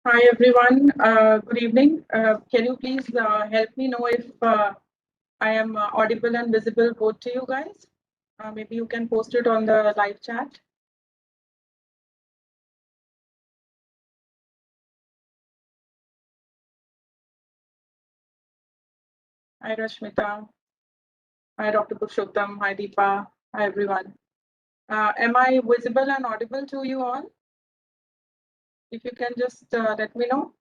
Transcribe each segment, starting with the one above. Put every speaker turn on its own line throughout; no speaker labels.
Hi everyone, good evening. Can you please help me know if I am audible and visible both to you guys? Maybe you can post it on the live chat. Hi Rashmita. Hi Dr. Purushottam. Hi Deepa. Hi everyone. Am I visible and audible to you all? If you can just let me know.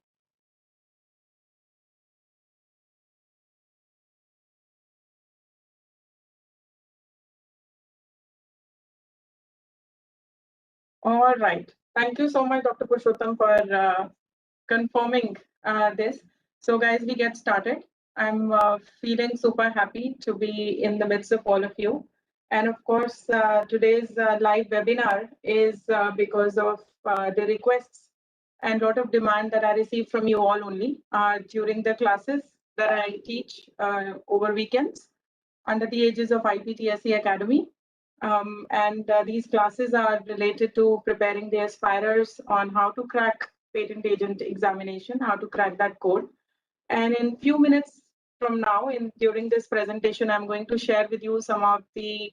All right. Thank you so much, Dr. Purushottam, for confirming this. So guys, we get started. I'm feeling super happy to be in the midst of all of you. And of course, today's live webinar is because of the requests and a lot of demand that I received from you all only during the classes that I teach over weekends under the aegis of IPSC Academy. These classes are related to preparing the aspirers on how to crack patent agent examination, how to crack that code. And in few minutes from now, during this presentation, I'm going to share with you some of the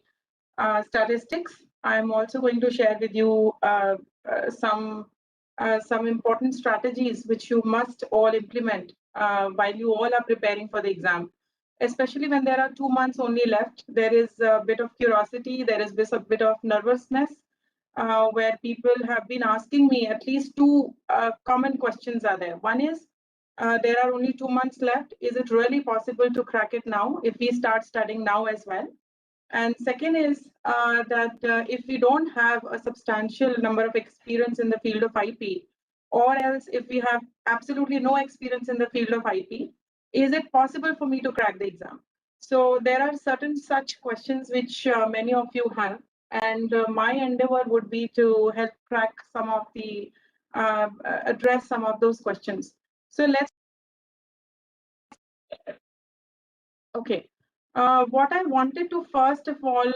statistics. I'm also going to share with you some important strategies which you must all implement while you all are preparing for the exam. Especially when there are 2 months only left, there is a bit of curiosity, there is a bit of nervousness, where people have been asking me at least two common questions are there. One is, there are only 2 months left. Is it really possible to crack it now if we start studying now as well? And second is that if we don't have a substantial number of experience in the field of IP, or else if we have absolutely no experience in the field of IP, is it possible for me to crack the exam? So there are certain such questions which many of you have, and my endeavor would be to help crack some of the, address some of those questions. So let's, okay. What I wanted to first of all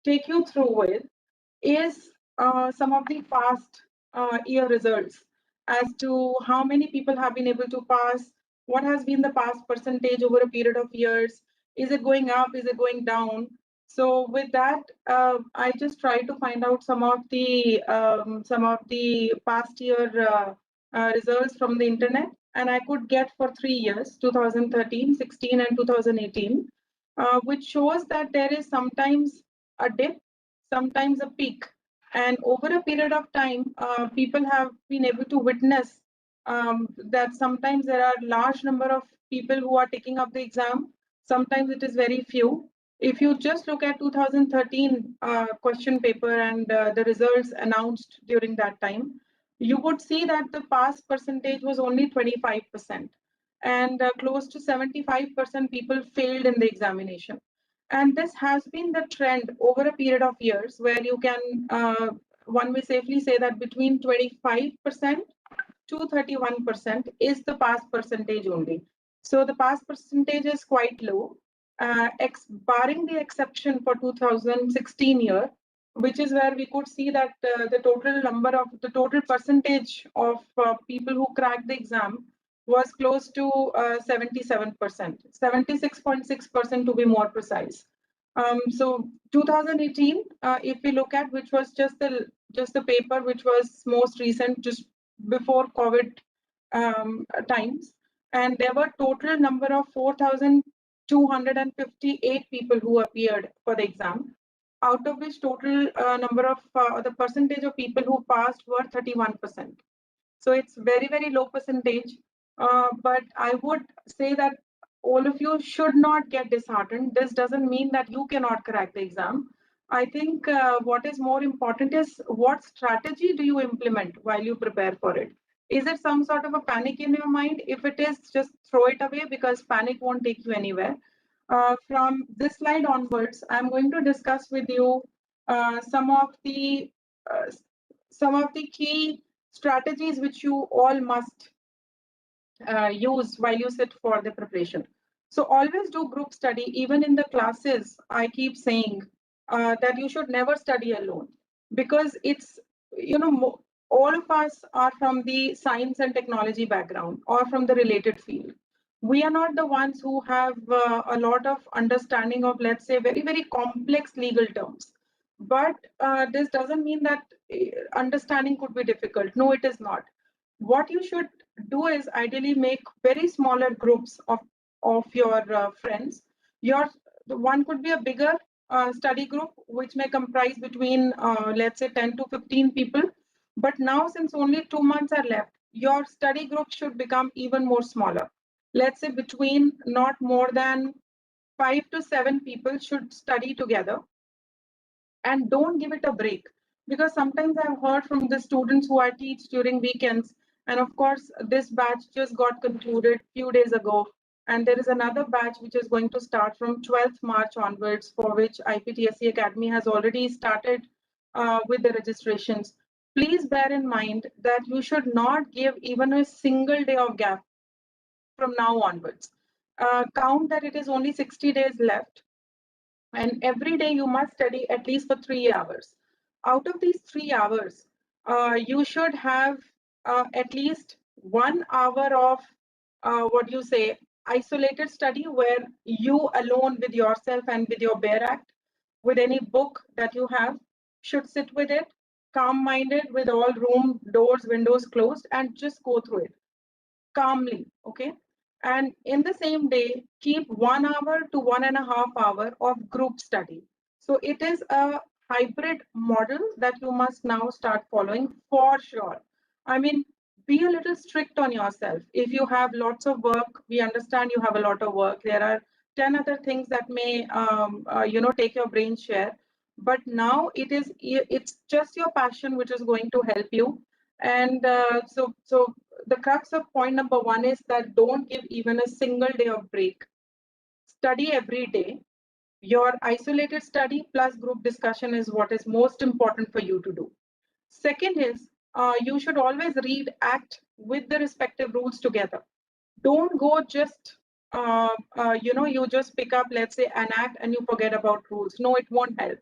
take you through with is some of the past year results as to how many people have been able to pass, what has been the pass percentage over a period of years, is it going up, is it going down? So with that, I just try to find out some of the past year results from the internet, and I could get for 3 years, 2013, 16, and 2018, which shows that there is sometimes a dip, sometimes a peak. And over a period of time, people have been able to witness that sometimes there are large number of people who are taking up the exam. Sometimes it is very few. If you just look at 2013 question paper and the results announced during that time, you would see that the pass percentage was only 25%, and close to 75% people failed in the examination. And this has been the trend over a period of years, where you can, one may safely say that between 25% to 31% is the pass percentage only. So the pass percentage is quite low, barring the exception for 2016 year, which is where we could see that the total percentage of people who cracked the exam was close to 77%, 76.6% to be more precise. So 2018, if we look at, which was just the paper which was most recent, just before COVID times, and there were total number of 4,258 people who appeared for the exam, out of which total number of the percentage of people who passed were 31%. So it's very, very low percentage. But I would say that all of you should not get disheartened. This doesn't mean that you cannot crack the exam. I think what is more important is what strategy do you implement while you prepare for it? Is it some sort of a panic in your mind? If it is, just throw it away, because panic won't take you anywhere. From this slide onwards, I'm going to discuss with you some of the key strategies which you all must use while you sit for the preparation. So always do group study. Even in the classes, I keep saying that you should never study alone, because it's, all of us are from the science and technology background or from the related field. We are not the ones who have a lot of understanding of, let's say, very, very complex legal terms. But this doesn't mean that understanding could be difficult. No, it is not. What you should do is ideally make very smaller groups of your friends. One could be a bigger study group, which may comprise between, let's say, 10 to 15 people. But now, since only 2 months are left, your study group should become even more smaller. Let's say between not more than 5 to 7 people should study together, and don't give it a break. Because sometimes I've heard from the students who I teach during weekends, and of course, this batch just got concluded a few days ago. And there is another batch which is going to start from 12th March onwards, for which IPSC Academy has already started with the registrations. Please bear in mind that you should not give even a single day of gap from now onwards. Count that it is only 60 days left, and every day you must study at least for 3 hours. Out of these 3 hours, you should have at least 1 hour of what you say isolated study, where you alone with yourself and with your bare act, with any book that you have, should sit with it, calm minded, with all room doors, windows closed, and just go through it calmly. Okay. And in the same day, keep 1 hour to 1.5 hours of group study. So it is a hybrid model that you must now start following for sure. I mean, be a little strict on yourself. If you have lots of work, we understand you have a lot of work. There are 10 other things that may, take your brain share. But now it's just your passion which is going to help you. And so the crux of point number 1 is that don't give even a single day of break. Study every day. Your isolated study plus group discussion is what is most important for you to do. Second is, you should always read ACT with the respective rules together. Don't go just, you just pick up, let's say, an ACT and you forget about rules. No, it won't help.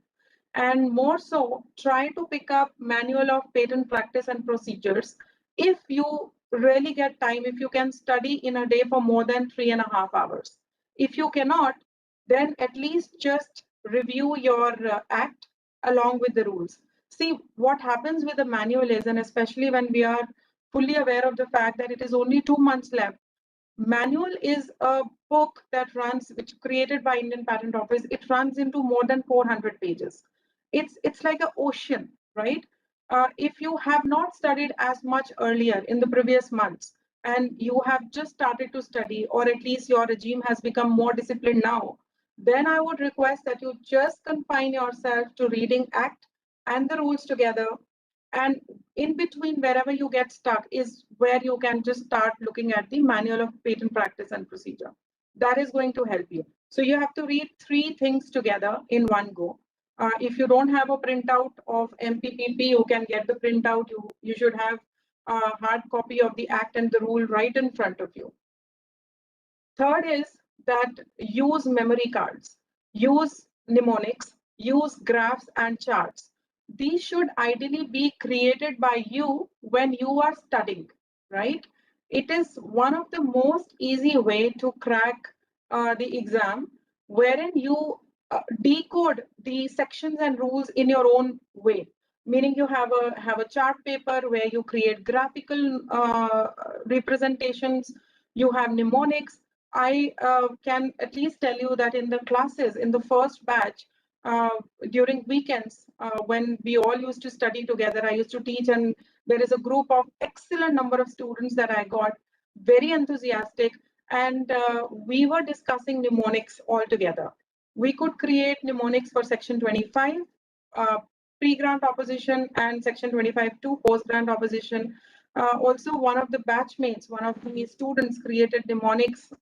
And more so, try to pick up manual of patent practice and procedures. If you really get time, if you can study in a day for more than 3.5 hours. If you cannot, then at least just review your act along with the rules. See, what happens with the manual is, and especially when we are fully aware of the fact that it is only 2 months left, manual is a book that runs, which created by Indian Patent Office. It runs into more than 400 pages. It's like an ocean, right? If you have not studied as much earlier in the previous months, and you have just started to study, or at least your regime has become more disciplined now, then I would request that you just confine yourself to reading ACT and the rules together. And in between, wherever you get stuck is where you can just start looking at the manual of patent practice and procedure. That is going to help you. So you have to read 3 things together in one go. If you don't have a printout of MPPP, you can get the printout. You should have a hard copy of the act and the rule right in front of you. Third is that use memory cards, use mnemonics, use graphs and charts. These should ideally be created by you when you are studying, right? It is one of the most easy way to crack the exam, wherein you decode the sections and rules in your own way. Meaning you have a chart paper where you create graphical representations, you have mnemonics. I can at least tell you that in the classes, in the first batch, during weekends, when we all used to study together, I used to teach, and there is a group of excellent number of students that I got, very enthusiastic, and we were discussing mnemonics all together. We could create mnemonics for section 25, pre-grant opposition, and section 25-2, post-grant opposition. Also, one of the batchmates, one of the students created mnemonics.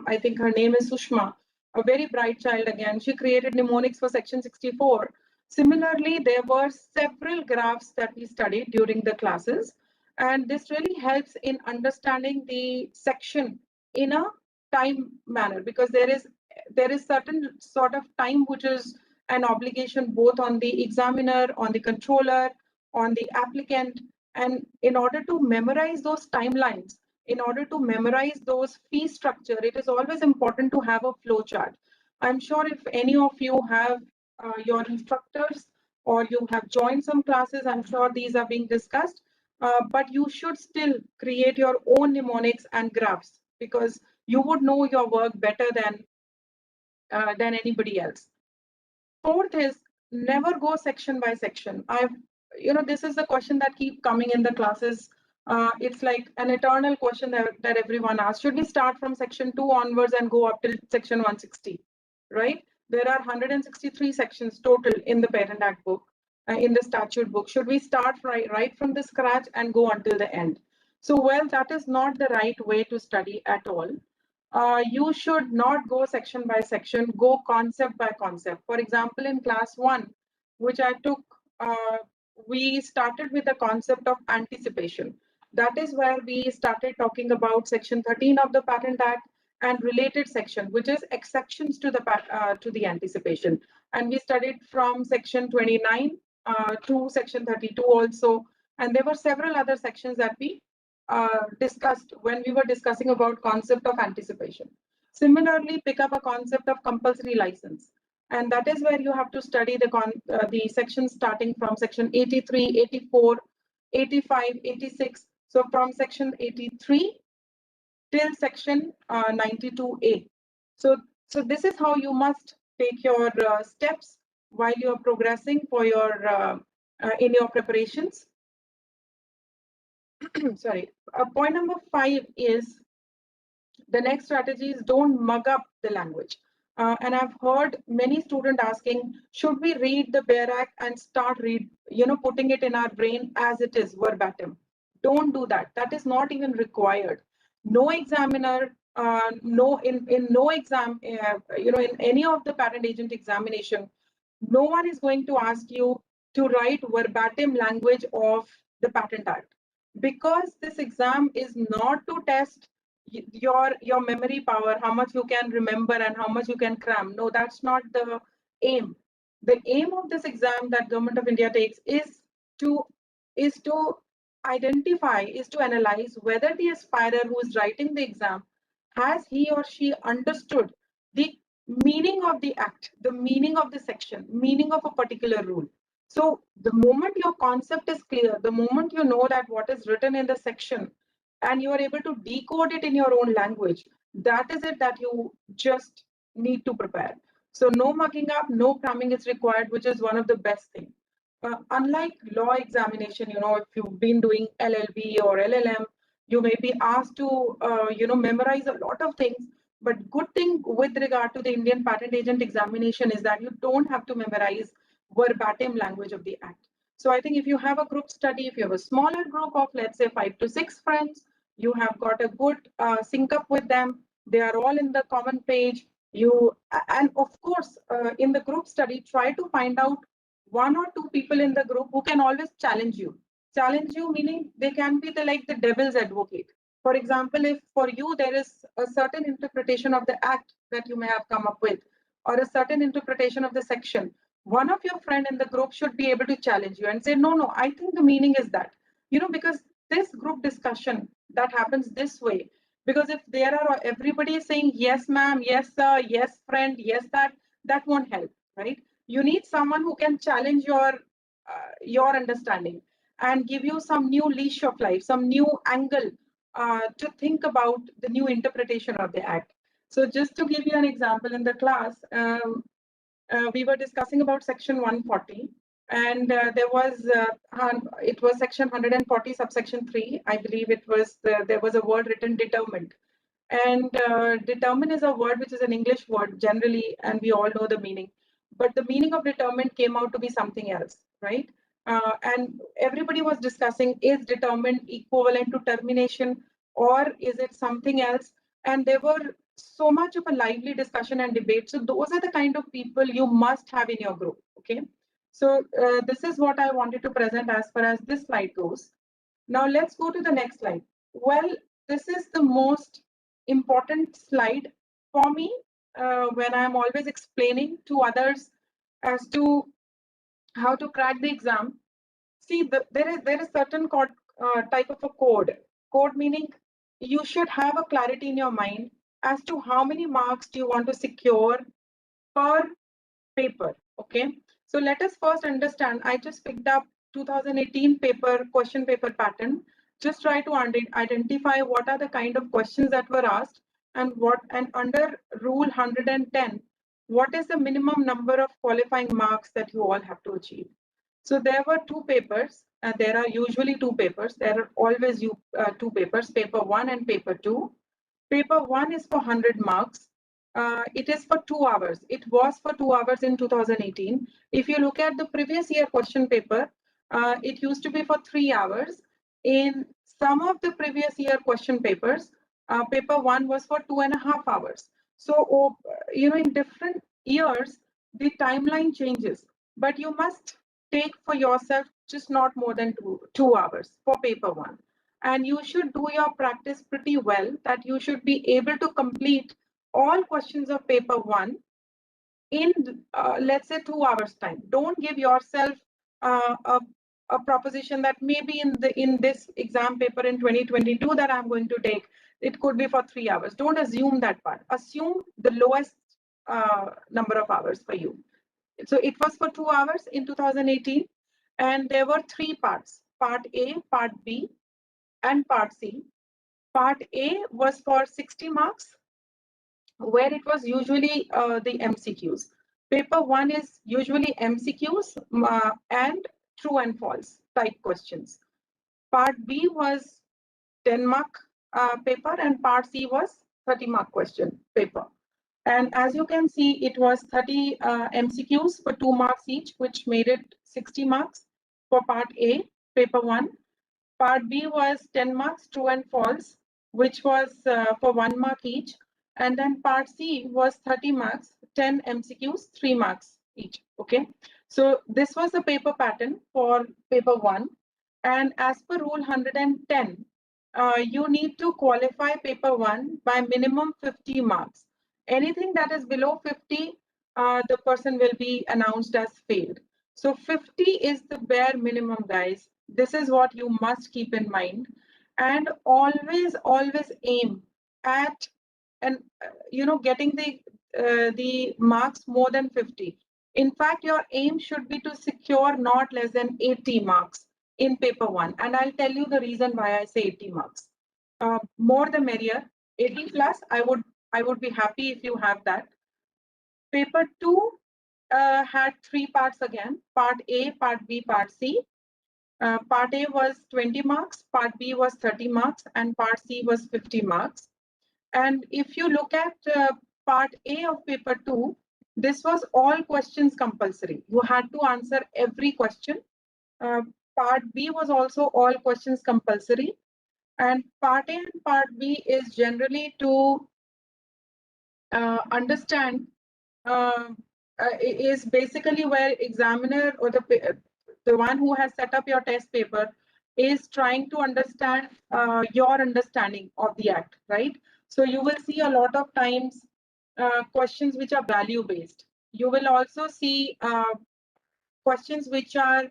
I think her name is Sushma, a very bright child again. She created mnemonics for section 64. Similarly, there were several graphs that we studied during the classes. And this really helps in understanding the section in a time manner, because there is certain sort of time which is an obligation both on the examiner, on the controller, on the applicant, And in order to memorize those timelines, in order to memorize those fee structure, it is always important to have a flow chart. I'm sure if any of you have your instructors or you have joined some classes, I'm sure these are being discussed, but you should still create your own mnemonics and graphs, because you would know your work better than anybody else. Fourth is never go section by section. This is the question that keep coming in the classes. It's like an eternal question that everyone asks. Should we start from section 2 onwards and go up till section 160, right? There are 163 sections total in the Parent Act book, in the statute book. Should we start right from the scratch and go until the end? So, well, that is not the right way to study at all. You should not go section by section, go concept by concept. For example, in class 1, which I took, we started with the concept of anticipation. That is where we started talking about section 13 of the Patent Act and related section, which is exceptions to the anticipation. And we studied from section 29 to section 32 also. And there were several other sections that we discussed when we were discussing about concept of anticipation. Similarly, pick up a concept of compulsory license. And that is where you have to study the sections starting from section 83, 84, 85, 86. So from section 83 till section 92A. So this is how you must take your steps while you're progressing for your in your preparations. Sorry. Point number 5 is the next strategy is don't mug up the language. And I've heard many students asking, should we read the Bare Act and start putting it in our brain as it is verbatim? Don't do that. That is not even required. No examiner, in no exam, in any of the patent agent examination, no one is going to ask you to write verbatim language of the Patent Act, because this exam is not to test your memory power, how much you can remember and how much you can cram. No, that's not the aim. The aim of this exam that Government of India takes is to identify, is to analyze whether the aspirer who is writing the exam has he or she understood the meaning of the act, the meaning of the section, meaning of a particular rule. So the moment your concept is clear, the moment you know that what is written in the section and you are able to decode it in your own language, that is it that you just need to prepare. So no mucking up, no cramming is required, which is one of the best things. Unlike law examination, if you've been doing LLB or LLM, you may be asked to, memorize a lot of things. But good thing with regard to the Indian Patent Agent examination is that you don't have to memorize verbatim language of the Act. So I think if you have a group study, if you have a smaller group of, let's say, 5 to 6 friends, you have got a good sync up with them. They are all in the common page. And of course, in the group study, try to find out 1 or 2 people in the group who can always challenge you. Challenge you meaning they can be the devil's advocate. For example, if for you there is a certain interpretation of the act that you may have come up with, or a certain interpretation of the section, one of your friend in the group should be able to challenge you and say, no, I think the meaning is that, because this group discussion that happens this way, because if there are everybody is saying, yes, ma'am, yes, sir, yes, friend, yes, that won't help, right? You need someone who can challenge your understanding and give you some new leash of life, some new angle to think about the new interpretation of the act. So just to give you an example, in the class, we were discussing about section 140, and it was section 140 subsection 3. I believe there was a word written determined. And determine is a word which is an English word generally, and we all know the meaning. But the meaning of determined came out to be something else, right? And everybody was discussing, is determined equivalent to termination, or is it something else? And there were so much of a lively discussion and debate. So those are the kind of people you must have in your group, okay? So this is what I wanted to present as far as this slide goes. Now let's go to the next slide. Well, this is the most important slide for me when I'm always explaining to others as to how to crack the exam. See, there is certain type of a code. Code meaning you should have a clarity in your mind as to how many marks do you want to secure per paper. Okay, so let us first understand. I just picked up 2018 question paper pattern. Just try to identify what are the kind of questions that were asked, and under rule 110, what is the minimum number of qualifying marks that you all have to achieve. So there were two papers, and there are usually two papers. There are always two papers, paper 1 and paper 2. Paper 1 is for 100 marks. It is for 2 hours. It was for 2 hours in 2018. If you look at the previous year question paper, it used to be for 3 hours. In some of the previous year question papers, paper 1 was for 2.5 hours. So, in different years, the timeline changes, but you must take for yourself just not more than 2 hours for paper 1. And you should do your practice pretty well, that you should be able to complete all questions of paper 1 in let's say 2 hours time. Don't give yourself a proposition that maybe in this exam paper in 2022 that I'm going to take, it could be for 3 hours. Don't assume that part. Assume the lowest number of hours for you. So it was for 2 hours in 2018, and there were 3 parts: part A, part B, and part C. Part A was for 60 marks, where it was usually the MCQs. Paper 1 is usually MCQs and true and false type questions. Part B was 10 mark paper, and part C was 30 mark question paper. And as you can see, it was 30 MCQs for 2 marks each, which made it 60 marks for part A, paper 1. Part B was 10 marks, true and false, which was for 1 mark each. And then part C was 30 marks, 10 MCQs, 3 marks each. Okay, so this was the paper pattern for paper 1. And as per rule 110, you need to qualify paper 1 by minimum 50 marks. Anything that is below 50, the person will be announced as failed. So 50 is the bare minimum, guys. This is what you must keep in mind, and always aim at getting the marks more than 50. In fact, your aim should be to secure not less than 80 marks in paper 1, and I'll tell you the reason why I say 80 marks. More the merrier. 80 plus, I would be happy if you have that. Paper 2 had 3 parts again: part A, part B, part C. Part A was 20 marks, part B was 30 marks, and part C was 50 marks. And if you look at part A of paper 2, this was all questions compulsory. You had to answer every question. Part B was also all questions compulsory. And part A and part B is generally to understand, is basically where examiner or the one who has set up your test paper is trying to understand your understanding of the act, right? So you will see a lot of times questions which are value based. You will also see questions which are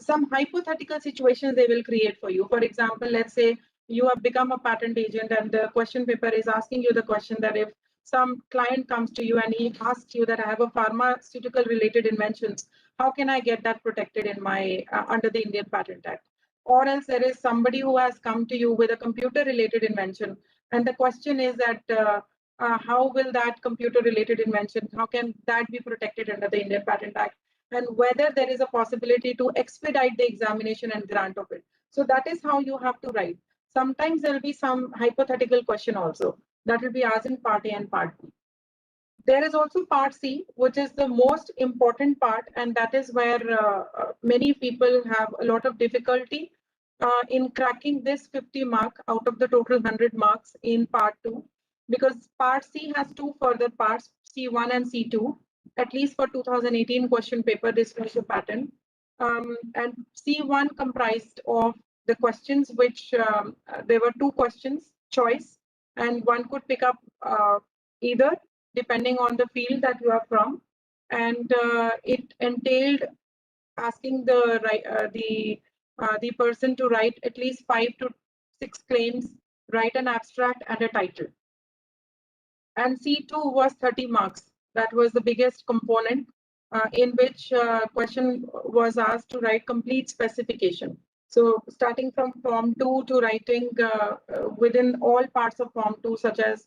some hypothetical situations they will create for you. For example, let's say you have become a patent agent and the question paper is asking you the question that if some client comes to you and he asks you that I have a pharmaceutical related inventions, how can I get that protected in my under the Indian Patent Act? Or else there is somebody who has come to you with a computer related invention, and the question is that how will that computer related invention, how can that be protected under the Indian Patent Act, and whether there is a possibility to expedite the examination and grant of it. So that is how you have to write. Sometimes there will be some hypothetical question also that will be asked in part A and part B. There is also part C, which is the most important part, and that is where many people have a lot of difficulty in cracking this 50 mark out of the total 100 marks in part 2, because part C has 2 further parts, C1 and C2. At least for 2018 question paper, this was the pattern. And C1 comprised of the questions which there were 2 questions choice, and one could pick up either depending on the field that you are from, and it entailed asking the the person to write at least 5 to 6 claims, write an abstract and a title. And C2 was 30 marks. That was the biggest component, in which question was asked to write complete specification. So starting from Form 2 to writing within all parts of Form 2, such as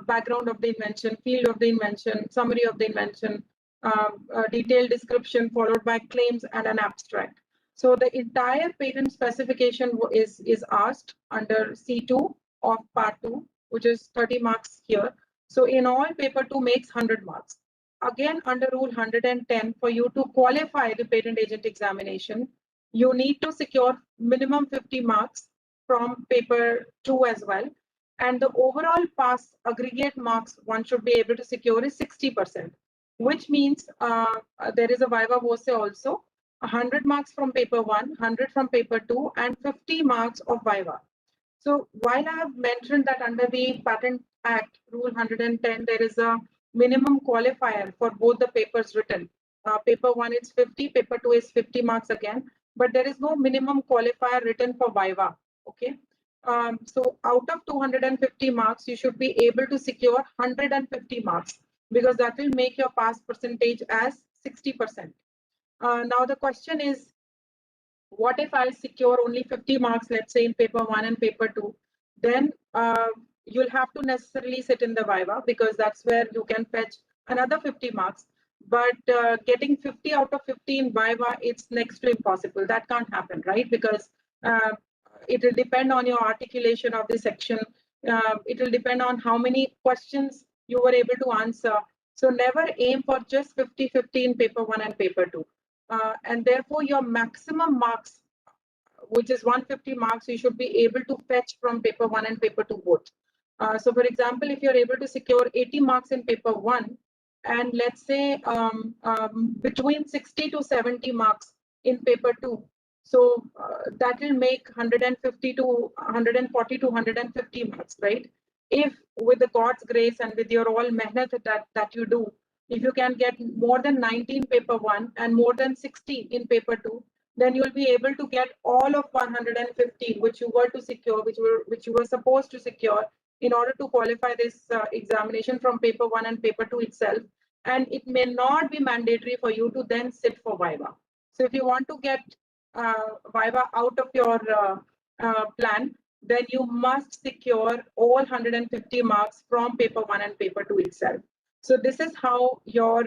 background of the invention, field of the invention, summary of the invention, a detailed description followed by claims and an abstract. So the entire patent specification is asked under C2 of Part 2, which is 30 marks here. So in all, paper 2 makes 100 marks. Again, under rule 110, for you to qualify the patent agent examination, you need to secure minimum 50 marks from paper 2 as well. And the overall pass aggregate marks one should be able to secure is 60%, which means there is a viva voce also, 100 marks from paper 1, 100 from paper 2, and 50 marks of viva. So while I have mentioned that under the Patent Act, Rule 110, there is a minimum qualifier for both the papers written. Paper 1 is 50, paper 2 is 50 marks again, but there is no minimum qualifier written for viva. Okay. So out of 250 marks, you should be able to secure 150 marks, because that will make your pass percentage as 60%. Now the question is, what if I secure only 50 marks, let's say in paper 1 and paper 2, then you'll have to necessarily sit in the viva, because that's where you can fetch another 50 marks. But getting 50 out of 50 in viva, it's next to impossible. That can't happen, right? Because it will depend on your articulation of the section. It will depend on how many questions you were able to answer. So never aim for just 50-50 in paper 1 and paper 2. And therefore, your maximum marks, which is 150 marks, you should be able to fetch from paper 1 and paper 2 both. So for example, if you're able to secure 80 marks in paper 1, and let's say between 60 to 70 marks in paper 2, so that will make 150 to 140 to 150 marks, right? If with the God's grace and with your all mehnat that you do, if you can get more than 90 in paper 1 and more than 60 in paper 2, then you'll be able to get all of 150 which you were to secure, which you were supposed to secure in order to qualify this examination from paper 1 and paper 2 itself. And it may not be mandatory for you to then sit for viva. So if you want to get viva out of your plan, then you must secure all 150 marks from paper 1 and paper 2 itself. So this is how your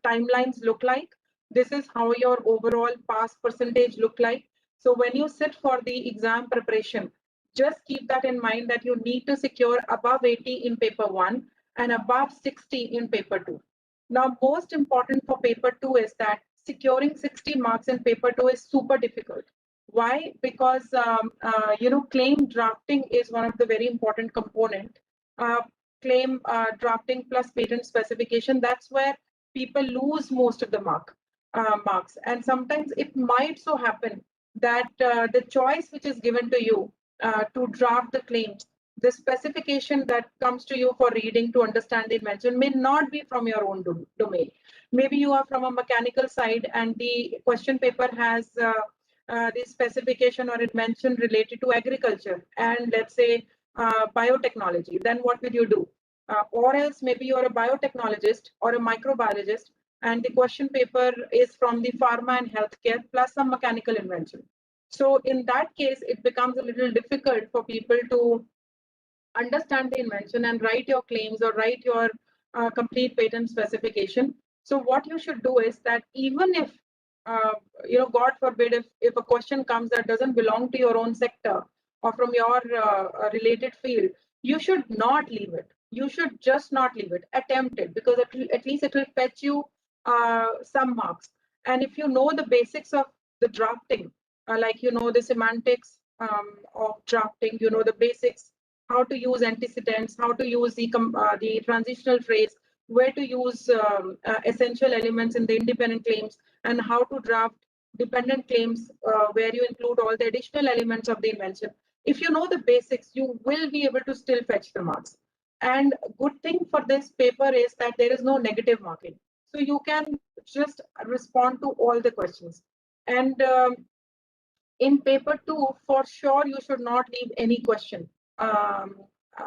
timelines look like. This is how your overall pass percentage look like. So when you sit for the exam preparation, just keep that in mind, that you need to secure above 80 in paper 1 and above 60 in paper 2. Now, most important for paper 2 is that securing 60 marks in paper 2 is super difficult. Why? Because claim drafting is one of the very important component. Claim drafting plus patent specification, that's where people lose most of the marks. And sometimes it might so happen that the choice which is given to you to draft the claims, the specification that comes to you for reading to understand the invention may not be from your own domain. Maybe you are from a mechanical side and the question paper has the specification or invention related to agriculture and let's say biotechnology. Then what will you do? Or else maybe you're a biotechnologist or a microbiologist and the question paper is from the pharma and healthcare plus some mechanical invention. So in that case, it becomes a little difficult for people to understand the invention and write your claims or write your complete patent specification. So what you should do is that even if, God forbid, if a question comes that doesn't belong to your own sector or from your related field, you should not leave it. You should just not leave it. Attempt it, because at least it will fetch you some marks. And if you know the basics of the drafting, like you know the semantics of drafting, you know the basics, how to use antecedents, how to use the transitional phrase, where to use essential elements in the independent claims, and how to draft dependent claims where you include all the additional elements of the invention. If you know the basics, you will be able to still fetch the marks. And good thing for this paper is that there is no negative marking. So you can just respond to all the questions. And In paper 2, for sure, you should not leave any question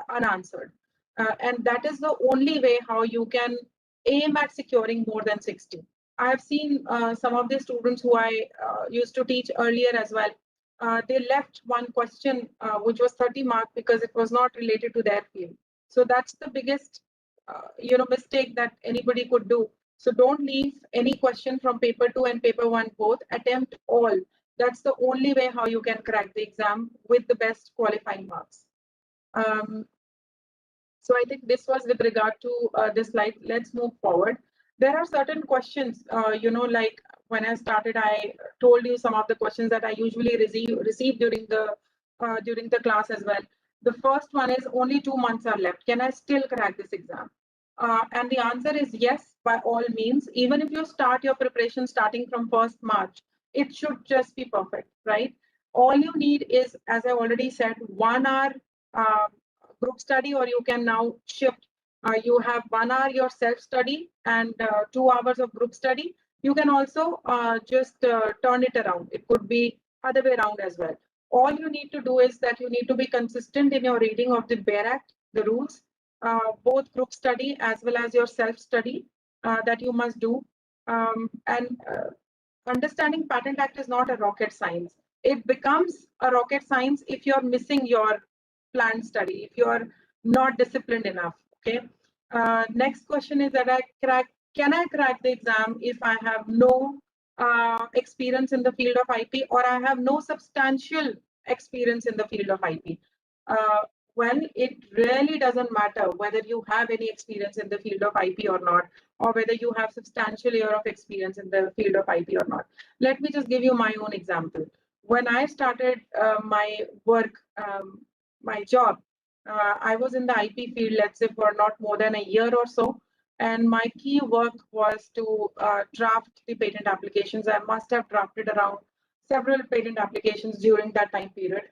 unanswered. And that is the only way how you can aim at securing more than 60. I have seen some of the students who I used to teach earlier as well. They left one question which was 30 marks because it was not related to their field. So that's the biggest mistake that anybody could do. So don't leave any question from paper 2 and paper 1 both. Attempt all. That's the only way how you can crack the exam with the best qualifying marks. So I think this was with regard to this slide. Let's move forward. There are certain questions, like when I started, I told you some of the questions that I usually receive during the class as well. The first one is, only 2 months are left. Can I still crack this exam? And the answer is yes, by all means. Even if you start your preparation starting from 1st March, it should just be perfect, right? All you need is, as I already said, 1 hour group study, or you can now shift. You have 1 hour your self-study and 2 hours of group study. You can also just turn it around. It could be other way around as well. All you need to do is that you need to be consistent in your reading of the BEAR Act, the rules, both group study as well as your self-study that you must do. And understanding Patent Act is not a rocket science. It becomes a rocket science if you're missing your planned study, if you're not disciplined enough. Okay. Next question is that can I crack the exam if I have no experience in the field of IP, or I have no substantial experience in the field of IP? Well, it really doesn't matter whether you have any experience in the field of IP or not, or whether you have substantial year of experience in the field of IP or not. Let me just give you my own example. When I started my work, my job, I was in the IP field, let's say, for not more than a year or so. And my key work was to draft the patent applications. I must have drafted around several patent applications during that time period.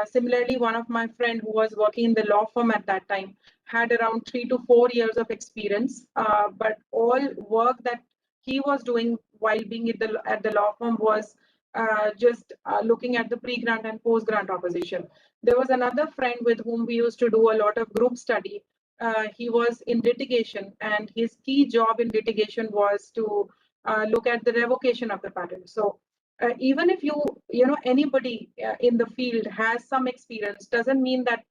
Similarly, one of my friend who was working in the law firm at that time had around 3 to 4 years of experience, but all work that he was doing while being at the law firm was just looking at the pre-grant and post-grant opposition. There was another friend with whom we used to do a lot of group study. He was in litigation, and his key job in litigation was to look at the revocation of the patent. So even if anybody in the field has some experience, doesn't mean that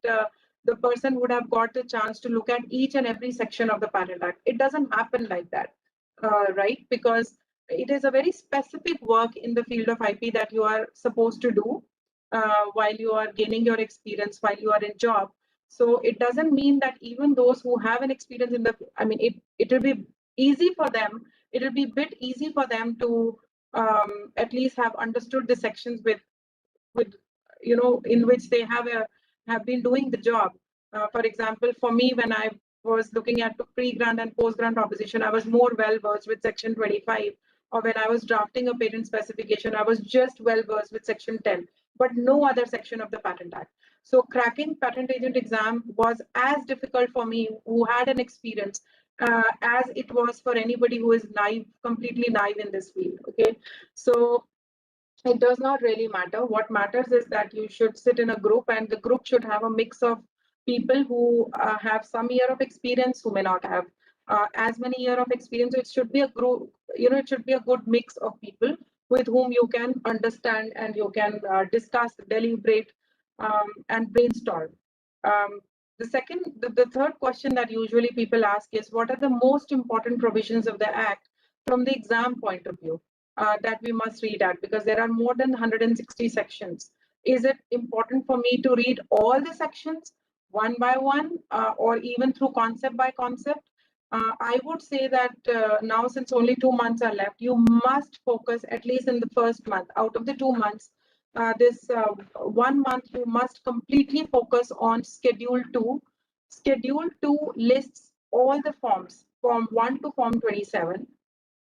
the person would have got the chance to look at each and every section of the Patent Act. It doesn't happen like that, right? Because it is a very specific work in the field of IP that you are supposed to do while you are gaining your experience, while you are in job. So it doesn't mean that even those who have an experience in the, it will be easy for them. It will be a bit easy for them to at least have understood the sections with in which they have been doing the job. For example, for me, when I was looking at pre-grant and post-grant opposition, I was more well versed with section 25, or when I was drafting a patent specification, I was just well versed with section 10, but no other section of the Patent Act. So cracking patent agent exam was as difficult for me who had an experience as it was for anybody who is naive, completely naive in this field. Okay, so it does not really matter. What matters is that you should sit in a group, and the group should have a mix of people who have some year of experience, who may not have as many year of experience. So it should be a group, it should be a good mix of people with whom you can understand and you can discuss, deliberate, and brainstorm. The third question that usually people ask is, what are the most important provisions of the Act from the exam point of view? That we must read at, because there are more than 160 sections. Is it important for me to read all the sections one by one, or even through concept by concept? I would say that now, since only 2 months are left, you must focus at least in the first month. Out of the 2 months, this 1 month, you must completely focus on Schedule 2. Schedule 2 lists all the forms, Form 1 to Form 27.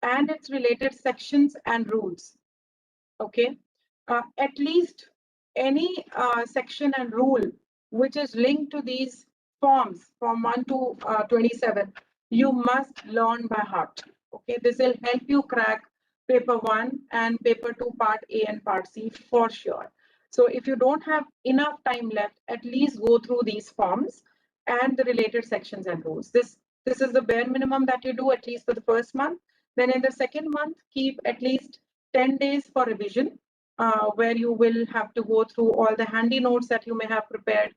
And its related sections and rules. Okay, at least any section and rule which is linked to these forms from 1 to 27, you must learn by heart. Okay, this will help you crack paper 1 and paper 2 part A and part C for sure. So if you don't have enough time left, at least go through these forms and the related sections and rules. This is the bare minimum that you do at least for the first month. Then in the second month, keep at least 10 days for revision, where you will have to go through all the handy notes that you may have prepared,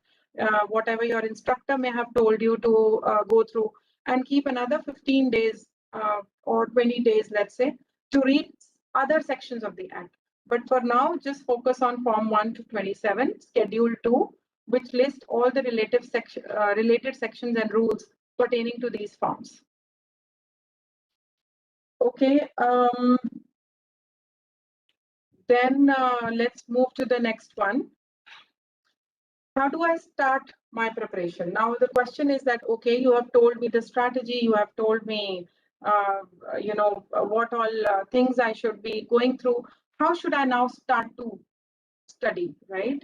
whatever your instructor may have told you to go through, and keep another 15 days or 20 days, let's say, to read other sections of the Act. But for now, just focus on Form 1 to 27, Schedule 2, which list all the related sections and rules pertaining to these forms. Okay, then let's move to the next one. How do I start my preparation? Now, the question is that, okay, you have told me the strategy, you have told me, what all things I should be going through. How should I now start to study, right?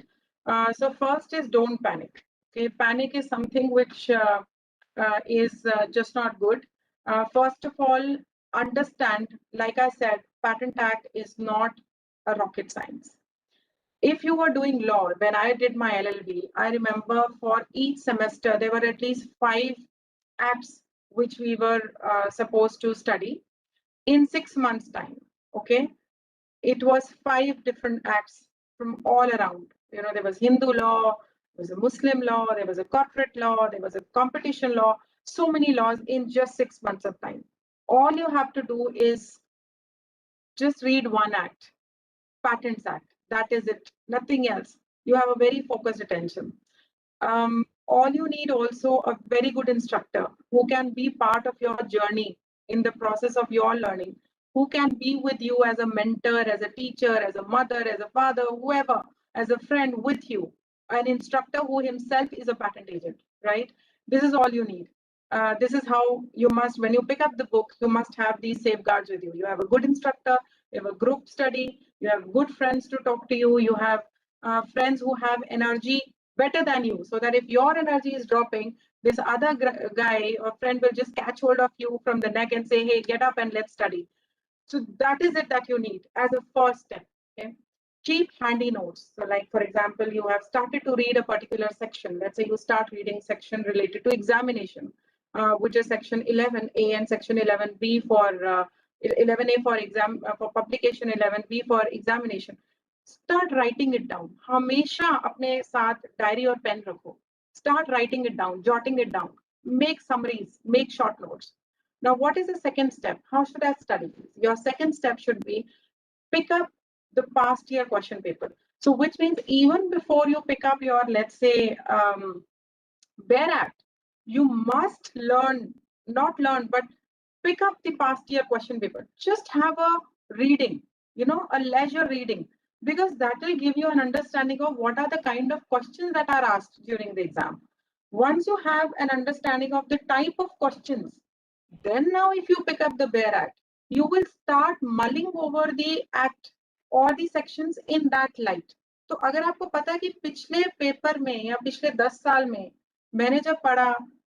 So first is don't panic. Okay, panic is something which is just not good. First of all, understand, like I said, Patent Act is not a rocket science. If you were doing law, when I did my LLB, I remember for each semester, there were at least 5 apps which we were supposed to study in 6 months' time. Okay, it was 5 different acts from all around. You know, there was Hindu law, there was a Muslim law, there was a corporate law, there was a competition law, so many laws in just 6 months of time. All you have to do is just read one act, Patents Act. That is it, nothing else. You have a very focused attention. All you need also a very good instructor who can be part of your journey in the process of your learning, who can be with you as a mentor, as a teacher, as a mother, as a father, whoever, as a friend with you, an instructor who himself is a patent agent, right? This is all you need. This is how you must, when you pick up the book, you must have these safeguards with you. You have a good instructor, you have a group study, you have good friends to talk to you, you have friends who have energy better than you, so that if your energy is dropping, this other guy or friend will just catch hold of you from the neck and say, hey, get up and let's study. So that is it that you need as a first step. Okay, keep handy notes. So like, for example, you have started to read a particular section. Let's say you start reading section related to examination, which is section 11A and section 11B for 11A for exam, for publication, 11B for examination. Start writing it down. हमेशा अपने साथ diary और pen रखो. Start writing it down, jotting it down. Make summaries, make short notes. Now, what is the second step? How should I study? Your second step should be pick up the past year question paper. So, which means even before you pick up your, let's say, Bare Act, you must learn, not learn, but pick up the past year question paper. Just have a reading, you know, a leisure reading, because that will give you an understanding of what are the kind of questions that are asked during the exam. Once you have an understanding of the type of questions, then now if you pick up the Bare Act, you will start mulling over the act or the sections in that light. तो अगर आपको पता है कि पिछले paper में या पिछले 10 साल में मैंने जब पढ़ा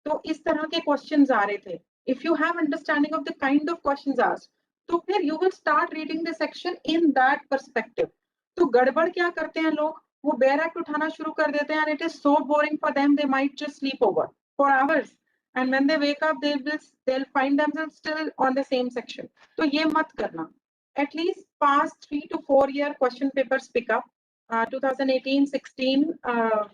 तो इस तरह के क्वेश्चंस आ रहे थे, if you have understanding of the kind of questions asked, तो फिर you will start reading the section in that perspective. तो गड़बड़ क्या करते हैं लोग, वो Bare Act उठाना शुरू कर देते हैं and it is so boring for them, they might just sleep over for hours. And when they wake up, they'll find themselves still on the same section. So ये मत करना. At least past 3 to 4 year question papers pick up. 2018, 16,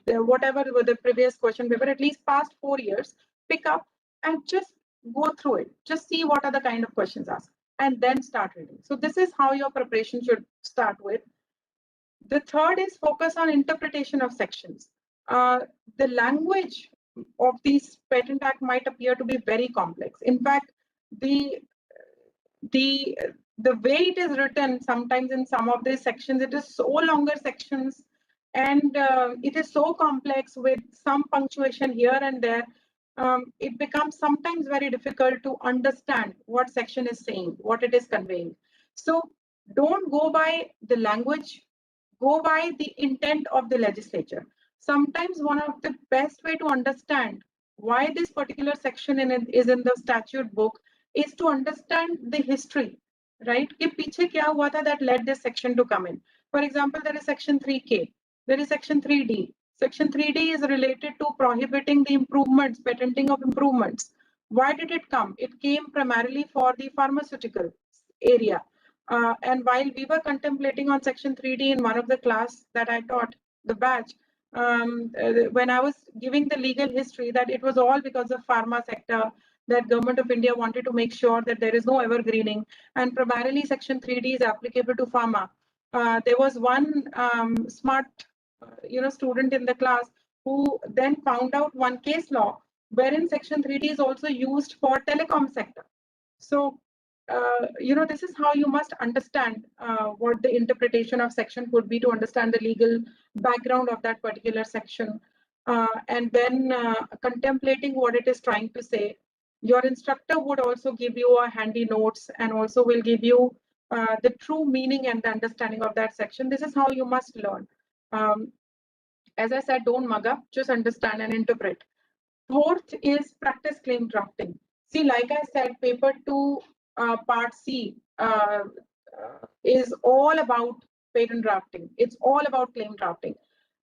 whatever were the previous question paper, at least past 4 years, pick up and just go through it. Just see what are the kind of questions asked and then start reading. So this is how your preparation should start with. The third is focus on interpretation of sections. The language of these Patent Act might appear to be very complex. In fact, the way it is written, sometimes in some of these sections, it is so longer sections and it is so complex with some punctuation here and there. It becomes sometimes very difficult to understand what section is saying, what it is conveying. So don't go by the language, go by the intent of the legislature. Sometimes one of the best way to understand why this particular section is in the statute book is to understand the history. right? कि पीछे क्या हुआ था that led this section to come in. For example, there is section 3K, there is section 3D. Section 3D is related to prohibiting the improvements, patenting of improvements. Why did it come? It came primarily for the pharmaceutical area. And while we were contemplating on section 3D in one of the class that I taught, the batch, when I was giving the legal history, that it was all because of pharma sector, that government of India wanted to make sure that there is no evergreening, and primarily section 3D is applicable to pharma. There was one smart student in the class who then found out one case law wherein section 3D is also used for telecom sector. So this is how you must understand what the interpretation of section could be, to understand the legal background of that particular section, and then contemplating what it is trying to say. Your instructor would also give you a handy notes and also will give you the true meaning and the understanding of that section. This is how you must learn. As I said, don't mug up, just understand and interpret. Fourth is practice claim drafting. See, like I said, paper 2 part C is all about patent drafting. It's all about claim drafting.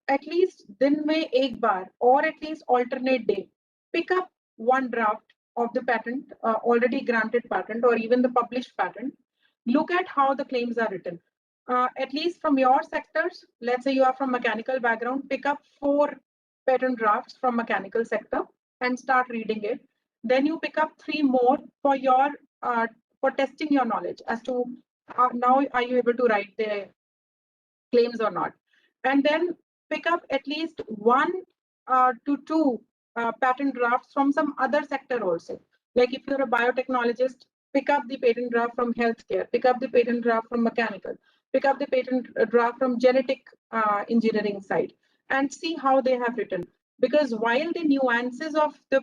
At least दिन में एक बार or at least alternate day, pick up one draft of the patent, already granted patent or even the published patent. Look at how the claims are written. At least from your sectors, let's say you are from mechanical background, pick up 4 patent drafts from mechanical sector and start reading it. Then you pick up 3 more for your for testing your knowledge as to now are you able to write the claims or not. And then pick up at least 1 to 2 patent drafts from some other sector also. Like if you're a biotechnologist, pick up the patent draft from healthcare, pick up the patent draft from mechanical, pick up the patent draft from genetic engineering side, and see how they have written. Because while the nuances of the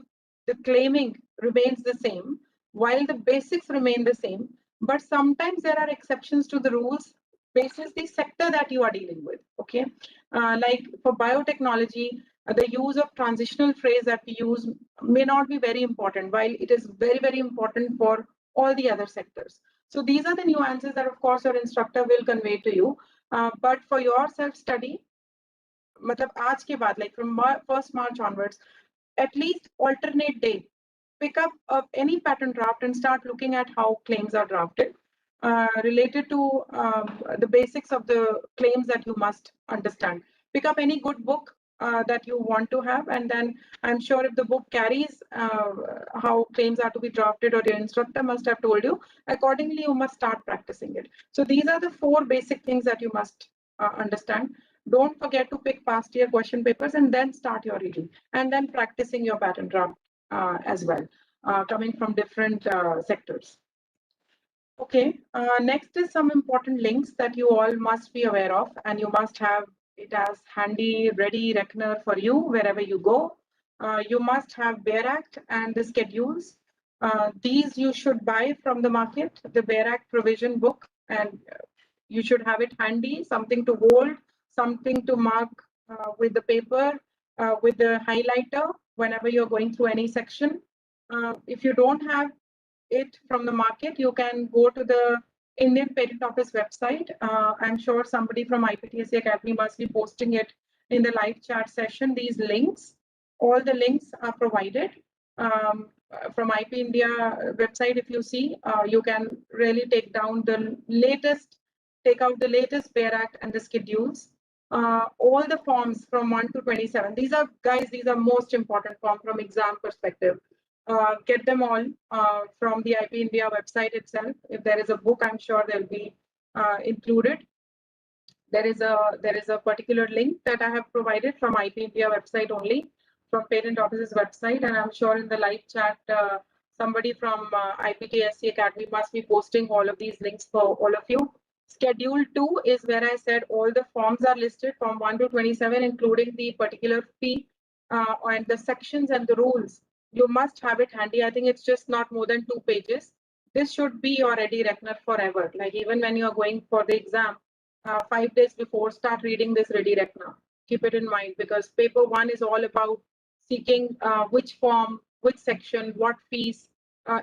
claiming remains the same, while the basics remain the same, but sometimes there are exceptions to the rules basis the sector that you are dealing with. Okay, like for biotechnology, the use of transitional phrase that we use may not be very important, while it is very, very important for all the other sectors. So these are the nuances that, of course, your instructor will convey to you. But for your self-study, मतलब आज के बाद, like from 1st March onwards, at least alternate day, pick up any patent draft and start looking at how claims are drafted. Related to the basics of the claims that you must understand. Pick up any good book that you want to have, and then I'm sure if the book carries how claims are to be drafted, or your instructor must have told you, accordingly you must start practicing it. So these are the 4 basic things that you must understand. Don't forget to pick past year question papers and then start your reading, and then practicing your patent draft as well, coming from different sectors. Okay, next is some important links that you all must be aware of, and you must have it as handy, ready reckoner for you wherever you go. You must have Bear Act and the schedules. These you should buy from the market, the Bear Act provision book, and you should have it handy, something to hold, something to mark with the paper, with the highlighter whenever you're going through any section. If you don't have it from the market, you can go to the Indian Patent Office website. I'm sure somebody from IPSC Academy must be posting it in the live chat session. These links, all the links are provided from IP India website. If you see, you can really take down the latest, take out the latest Bear Act and the schedules. All the forms from 1 to 27. These are, guys, these are most important forms from exam perspective. Get them all from the IP India website itself. If there is a book, I'm sure they'll be included. There is a particular link that I have provided from IP India website only, from Patent Office's website, and I'm sure in the live chat, somebody from IPSC Academy must be posting all of these links for all of you. Schedule 2 is where I said all the forms are listed from 1 to 27, including the particular fee and the sections and the rules. You must have it handy. I think it's just not more than 2 pages. This should be your ready reckoner forever. Like even when you are going for the exam, 5 days before, start reading this ready reckoner. Keep it in mind, because paper 1 is all about seeking which form, which section, what fees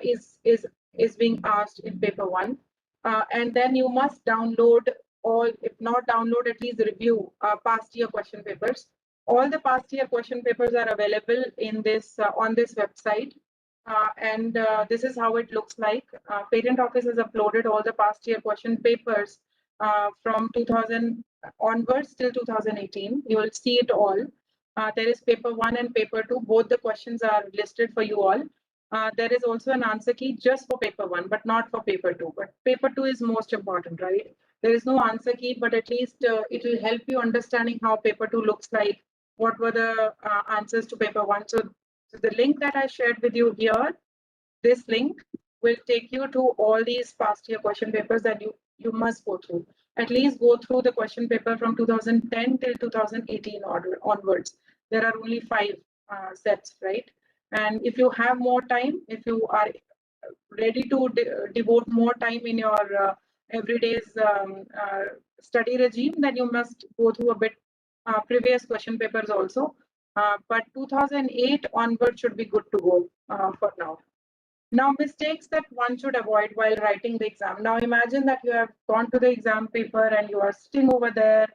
is being asked in paper 1. and then you must download all, if not download, at least review past year question papers. All the past year question papers are available in this on this website, and this is how it looks like. Patent Office has uploaded all the past year question papers from 2000 onwards till 2018. You will see it all. There is paper 1 and paper 2. Both the questions are listed for you all. There is also an answer key just for paper 1, but not for paper 2. But paper 2 is most important, right? There is no answer key, but at least it will help you understanding how paper 2 looks like. What were the answers to paper 1? So the link that I shared with you here, this link will take you to all these past year question papers that you must go through. At least go through the question paper from 2010 till 2018 onwards. There are only 5 sets, right? And if you have more time, if you are ready to devote more time in your everyday's study regime, then you must go through a bit previous question papers also. But 2008 onward should be good to go for now. Now, mistakes that one should avoid while writing the exam. Now, imagine that you have gone to the exam paper and you are sitting over there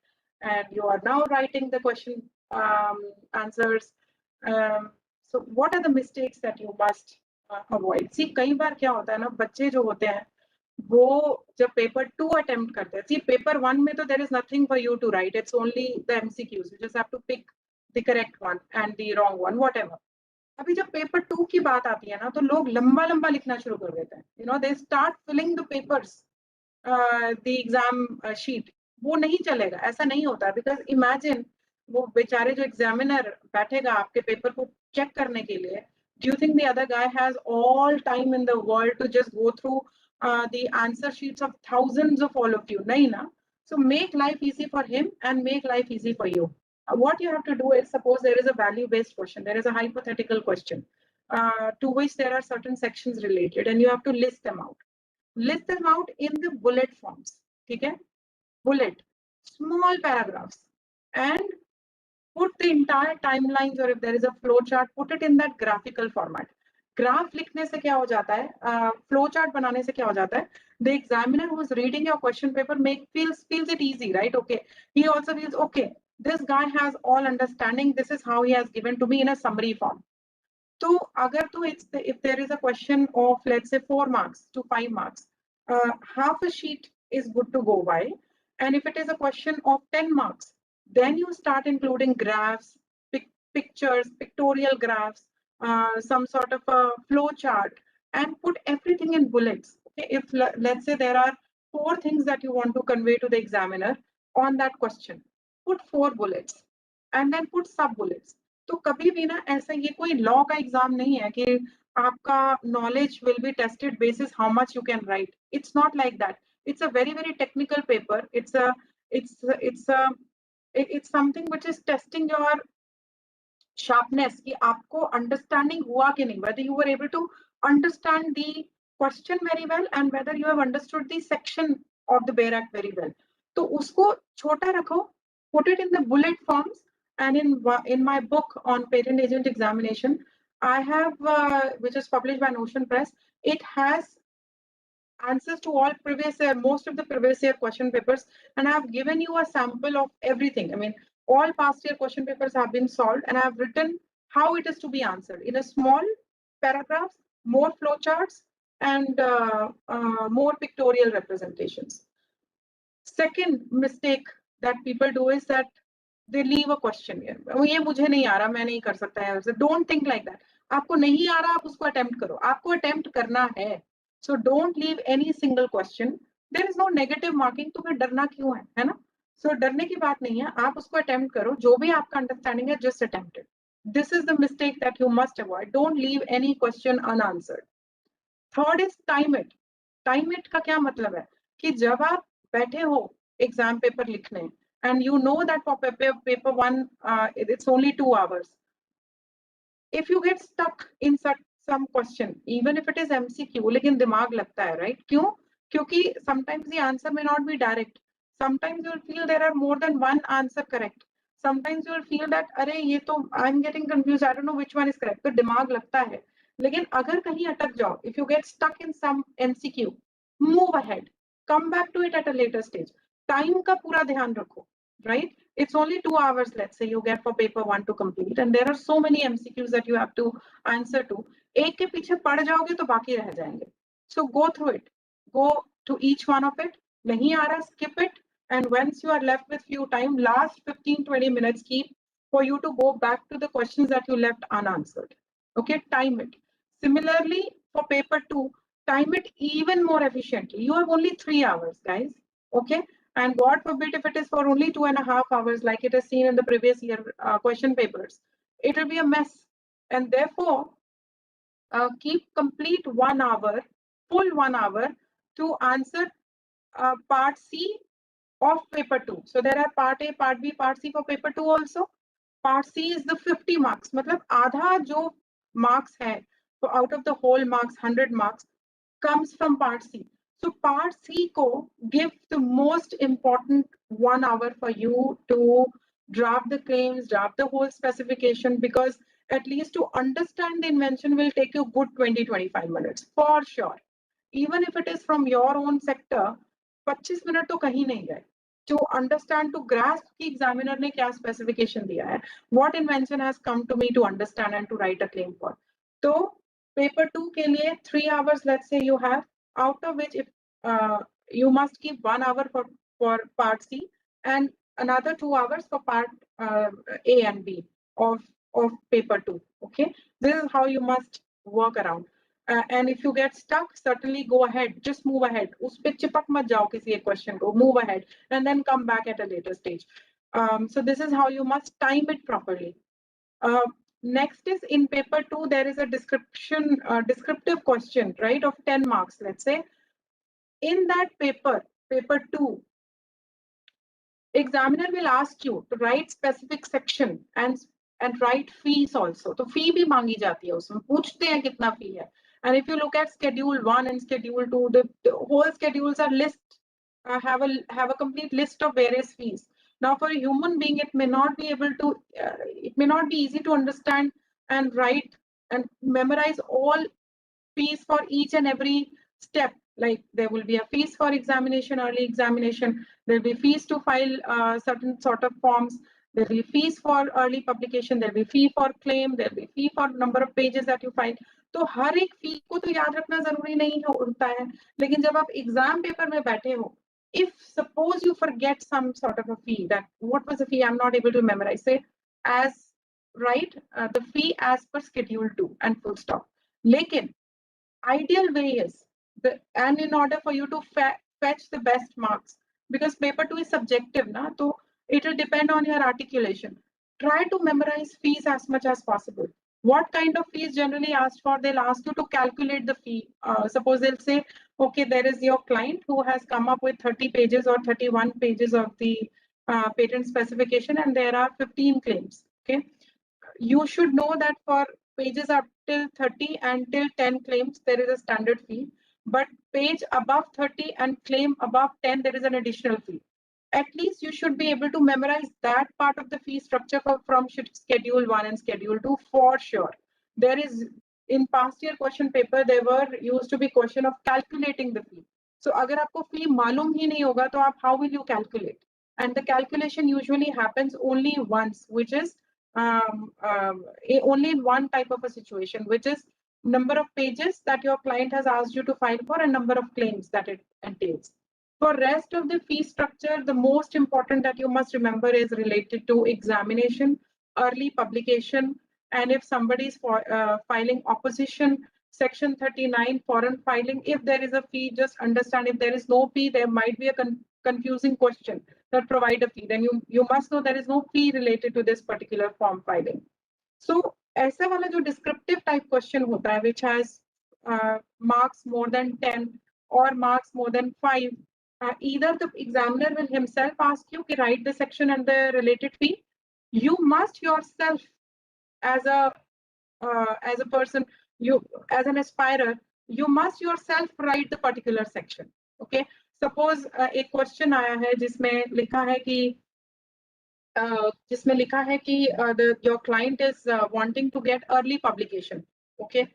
and you are now writing the question answers. So what are the mistakes that you must avoid? See, कई बार क्या होता है ना, बच्चे जो होते हैं वो जब paper 2 attempt करते हैं, see paper 1 में तो there is nothing for you to write, it's only the MCQs, you just have to pick the correct one and the wrong one, whatever. अभी जब पेपर 2 की बात आती है ना, तो लोग लंबा लंबा लिखना शुरू कर देते हैं. You know, they start filling the papers, the exam sheet. वो नहीं चलेगा, ऐसा नहीं होता. Because imagine वो बेचारे जो एग्जामिनर बैठेगा आपके पेपर को चेक करने के लिए, do you think the other guy has all time in the world to just go through the answer sheets of thousands of all of you? नहीं ना. So make life easy for him and make life easy for you. What you have to do is, suppose there is a value-based question, there is a hypothetical question to which there are certain sections related, and you have to list them out. List them out in the bullet forms. Okay? Bullet, small paragraphs, and put the entire timelines, or if there is a flow chart, put it in that graphical format. Graph लिखने से क्या हो जाता है, flow chart बनाने से क्या हो जाता है, the examiner who is reading your question paper feels it easy, right? Okay, he also feels, okay, this guy has all understanding, this is how he has given to me in a summary form. So agar to if there is a question of, let's say, 4 marks to 5 marks, half a sheet is good to go by. And if it is a question of 10 marks, then you start including graphs, pictures, pictorial graphs, some sort of a flow chart, and put everything in bullets. Okay? If let's say there are 4 things that you want to convey to the examiner on that question, put 4 bullets and then put sub bullets. तो कभी भी ना ऐसा, ये कोई law का exam नहीं है कि आपका knowledge will be tested basis how much you can write. It's not like that. It's a very, very technical paper. It's something which is testing your sharpness, कि आपको understanding हुआ कि नहीं, whether you were able to understand the question very well and whether you have understood the section of the Bayer Act very well. तो उसको छोटा रखो, put it in the bullet forms, and in my book on patent agent examination, I have, which is published by Notion Press, it has answers to all previous year, most of the previous year question papers, and I have given you a sample of everything. I mean, all past year question papers have been solved, and I have written how it is to be answered in a small paragraphs, more flowcharts, and more pictorial representations. Second mistake that people do is that they leave a question here. ये मुझे नहीं आ रहा, मैं नहीं कर सकता है. Don't think like that. आपको नहीं आ रहा, आप उसको attempt करो. आपको attempt करना है. So don't leave any single question. There is no negative marking, तो फिर डरना क्यों है ना? So डरने की बात नहीं है, आप उसको attempt करो, जो भी आपका understanding है, just attempt it. This is the mistake that you must avoid. Don't leave any question unanswered. Third is time it. Time it का क्या मतलब है कि जब आप बैठे हो exam paper लिखने, and you know that for paper 1 it's only 2 hours. If you get stuck in some question, even if it is MCQ, लेकिन दिमाग लगता है, right? क्यों? क्योंकि sometimes the answer may not be direct. Sometimes you will feel there are more than one answer correct. Sometimes you will feel that अरे ये तो I'm getting confused, I don't know which one is correct. तो दिमाग लगता है. लेकिन अगर कहीं अटक जाओ, if you get stuck in some MCQ, move ahead. come back to it at a later stage. Time का पूरा ध्यान रखो, right? It's only 2 hours, let's say, you get for paper 1 to complete, and there are so many MCQs that you have to answer to. एक के पीछे पड़ जाओगे तो बाकी रह जाएंगे. So go through it, go to each one of it. नहीं आ रहा, skip it, and once you are left with few time, last 15-20 minutes keep for you to go back to the questions that you left unanswered. Okay, time it. Similarly, for paper 2, time it even more efficiently. You have only 3 hours, guys. Okay, and God forbid if it is for only 2.5 hours, like it is seen in the previous year question papers, it will be a mess. And therefore, keep complete 1 hour, full 1 hour to answer part C of paper 2. So there are part A, part B, part C for paper 2 also. Part C is the 50 marks. मतलब आधा जो marks है, so out of the whole marks, 100 marks comes from part C. So part C को give the most important 1 hour for you to draft the claims, draft the whole specification, because at least to understand the invention will take you good 20-25 minutes for sure. Even if it is from your own sector, 25 minutes तो कहीं नहीं गए. To understand, to grasp कि examiner ने क्या specification दिया है, what invention has come to me to understand and to write a claim for. तो paper 2 के लिए 3 hours, let's say you have, out of which if you must keep 1 hour for part C and another 2 hours for part A and B of paper 2. Okay, this is how you must work around. And if you get stuck, certainly go ahead, just move ahead. उस पे चिपक मत जाओ किसी एक question को, move ahead and then come back at a later stage. So this is how you must time it properly. Next is in paper 2, there is a descriptive question, right, of 10 marks, let's say. In that paper 2, examiner will ask you to write specific section and write fees also. तो fee भी मांगी जाती है उसमें, पूछते हैं कितना fee है. And if you look at schedule 1 and schedule 2, the whole schedules are have a complete list of various fees. Now for a human being, it may not be easy to understand and write and memorize all fees for each and every step. Like there will be a fees for examination, early examination, there will be fees to file certain sort of forms, there will be fees for early publication, there will be fee for claim, there will be fee for number of pages that you file. तो हर एक फी को तो याद रखना जरूरी नहीं होता है, लेकिन जब आप एग्जाम पेपर में बैठे हो, if suppose you forget some sort of a fee, that what was the fee, I'm not able to memorize, say as write the fee as per schedule 2 and full stop. लेकिन ideal way is and in order for you to fetch the best marks, because paper 2 is subjective na, so it will depend on your articulation. Try to memorize fees as much as possible. What kind of fees generally asked for? They'll ask you to calculate the fee. Suppose they'll say, okay, there is your client who has come up with 30 pages or 31 pages of the patent specification, and there are 15 claims. Okay, you should know that for pages up till 30 and till 10 claims, there is a standard fee. But page above 30 and claim above 10, there is an additional fee. At least you should be able to memorize that part of the fee structure from schedule 1 and schedule 2 for sure. There is, in past year question paper, there were used to be question of calculating the fee. So agar aapko fee malum hi nahi hoga, to how will you calculate? And the calculation usually happens only once, which is only in one type of a situation, which is number of pages that your client has asked you to file for and number of claims that it entails. For rest of the fee structure, the most important that you must remember is related to examination, early publication, and if somebody is filing opposition, section 39, foreign filing, if there is a fee, just understand if there is no fee, there might be a confusing question that provide a fee. Then you must know there is no fee related to this particular form filing. So ऐसा वाला जो descriptive type question होता है, which has marks more than 10 or marks more than 5, either the examiner will himself ask you to write the section and the related fee. You must yourself, as a person, as an aspirer, you must yourself write the particular section. Okay, suppose एक question आया है जिसमें लिखा है कि your client is wanting to get early publication. Okay,